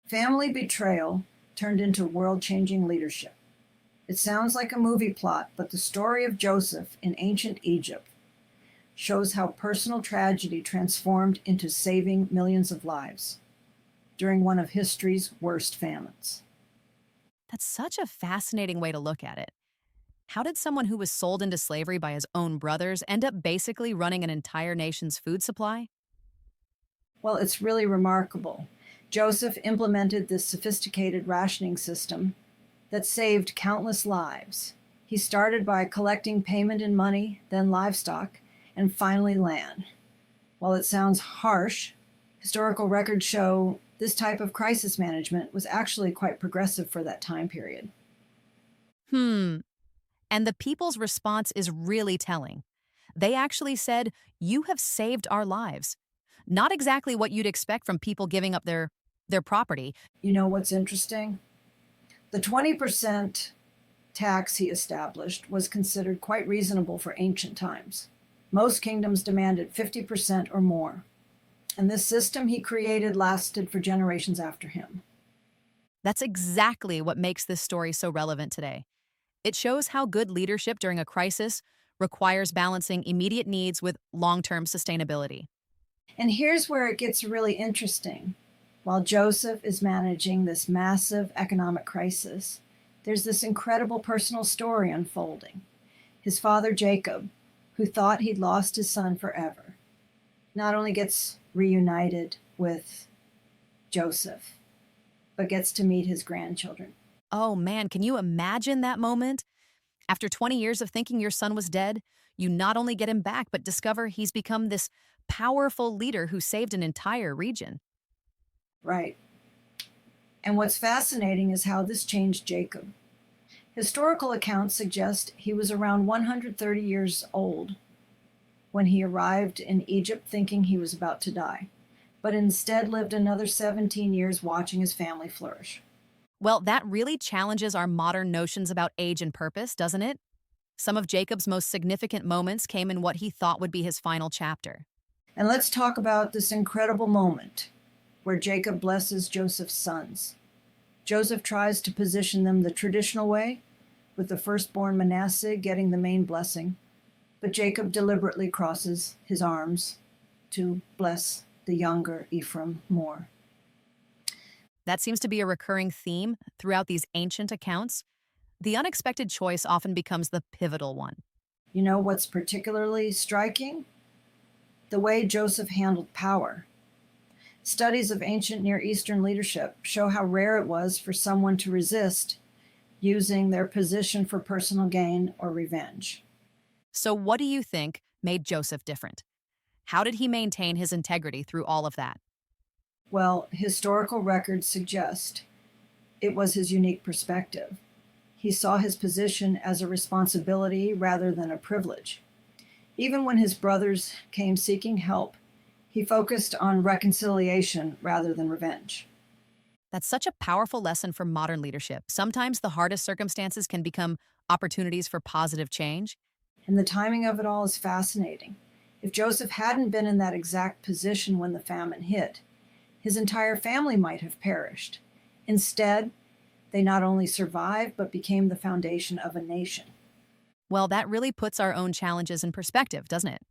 Family betrayal turned into world-changing leadership. It sounds like a movie plot, but the story of Joseph in ancient Egypt shows how personal tragedy transformed into saving millions of lives during one of history's worst famines. That's such a fascinating way to look at it. How did someone who was sold into slavery by his own brothers end up basically running an entire nation's food supply? Well, it's really remarkable. Joseph implemented this sophisticated rationing system that saved countless lives. He started by collecting payment in money, then livestock, and finally land. While it sounds harsh, historical records show this type of crisis management was actually quite progressive for that time period. Hmm. And the people's response is really telling. They actually said, "You have saved our lives." Not exactly what you'd expect from people giving up their property. You know what's interesting? The 20% tax he established was considered quite reasonable for ancient times. Most kingdoms demanded 50% or more, and this system he created lasted for generations after him. That's exactly what makes this story so relevant today. It shows how good leadership during a crisis requires balancing immediate needs with long-term sustainability. And here's where it gets really interesting. While Joseph is managing this massive economic crisis, there's this incredible personal story unfolding. His father, Jacob, who thought he'd lost his son forever, not only gets reunited with Joseph, but gets to meet his grandchildren. Oh man, can you imagine that moment? After 20 years of thinking your son was dead, you not only get him back, but discover he's become this powerful leader who saved an entire region. Right. And what's fascinating is how this changed Jacob. Historical accounts suggest he was around 130 years old when he arrived in Egypt thinking he was about to die, but instead lived another 17 years watching his family flourish. Well, that really challenges our modern notions about age and purpose, doesn't it? Some of Jacob's most significant moments came in what he thought would be his final chapter. And let's talk about this incredible moment where Jacob blesses Joseph's sons. Joseph tries to position them the traditional way, with the firstborn Manasseh getting the main blessing, but Jacob deliberately crosses his arms to bless the younger Ephraim more. That seems to be a recurring theme throughout these ancient accounts. The unexpected choice often becomes the pivotal one. You know what's particularly striking? The way Joseph handled power. Studies of ancient Near Eastern leadership show how rare it was for someone to resist using their position for personal gain or revenge. So, what do you think made Joseph different? How did he maintain his integrity through all of that? Well, historical records suggest it was his unique perspective. He saw his position as a responsibility rather than a privilege. Even when his brothers came seeking help, he focused on reconciliation rather than revenge. That's such a powerful lesson for modern leadership. Sometimes the hardest circumstances can become opportunities for positive change. And the timing of it all is fascinating. If Joseph hadn't been in that exact position when the famine hit, his entire family might have perished. Instead, they not only survived, but became the foundation of a nation. Well, that really puts our own challenges in perspective, doesn't it?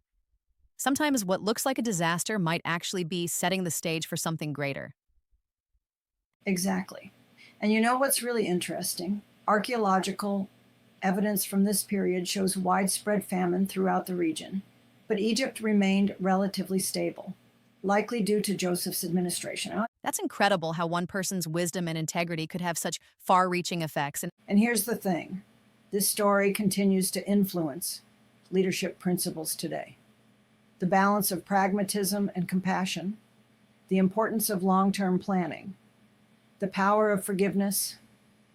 Sometimes what looks like a disaster might actually be setting the stage for something greater. Exactly. And you know what's really interesting? Archaeological evidence from this period shows widespread famine throughout the region, but Egypt remained relatively stable, likely due to Joseph's administration. That's incredible how one person's wisdom and integrity could have such far reaching effects. And here's the thing, this story continues to influence leadership principles today. The balance of pragmatism and compassion, the importance of long-term planning, the power of forgiveness.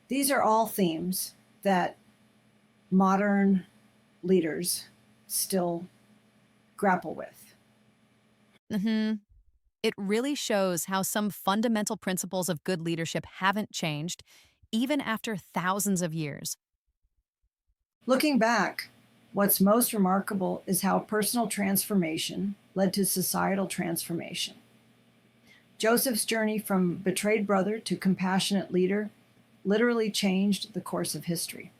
These are all themes that modern leaders still grapple with. It really shows how some fundamental principles of good leadership haven't changed, even after thousands of years. Looking back, what's most remarkable is how personal transformation led to societal transformation. Joseph's journey from betrayed brother to compassionate leader literally changed the course of history.